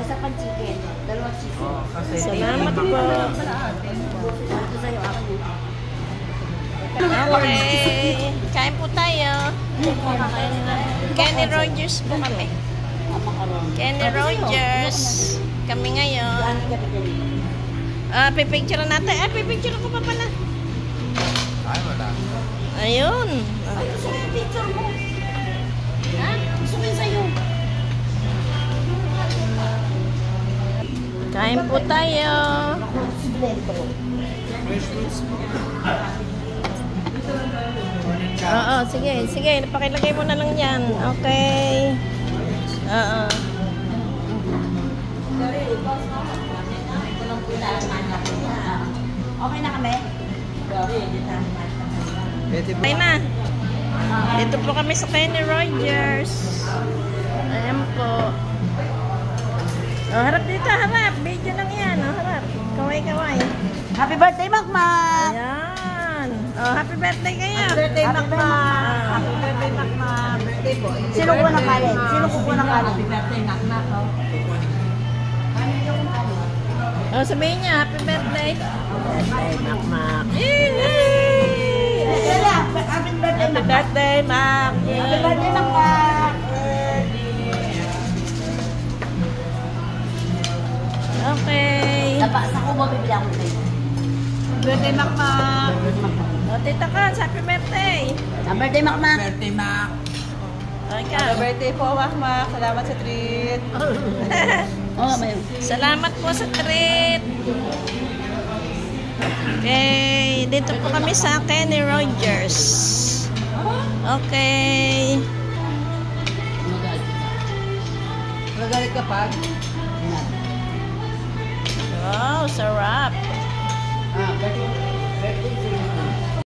isa pang chicken. Dalawang chicken. Salamat po. Ito sa'yo, akin. Okay. Kain po tayo. Kenny Rogers po kami. Kenny Rogers. Kami ngayon. Pipicture natin. Pipicture ko pa pala. Ay, wala. Ayun. Ay, gusto ko yung picture mo. Ha? Gusto ko yung sa'yo. Kain po tayo. Oo, sige. Sige, pakilagay mo na lang yan. Okay. Oo. Okay na kami? Okay na. Dito po kami sa Kenny Rogers. Ayan po. Oh, harap dito, harap. Video lang yan. Oh, harap. Kaway-kaway. Happy birthday, Makmak! Ayan. Oh, happy birthday kayo. Happy birthday, Makmak! Happy birthday, Makmak! Birthday po. Sino ko ng kalit? Sino ko ng kalit? Happy birthday, Makmak. Oh, sabihin niya, happy birthday. Birthday, Makmak. Yay! Happy birthday, Happy birthday, Mac. Happy birthday, Makmak! Okay. Sa kubo, bibili ako sa'yo. Birthday, Makmak! Oh, Tita Cons, happy birthday. Happy birthday, Makmak! Birthday, Mac. Okay. Happy birthday po, Makmak. Salamat sa treat. Oo, mayo. Salamat po sa treat. Okay, dito po kami sa Kenny Rogers. Okay. Magalit ka pa? Wow, sarap.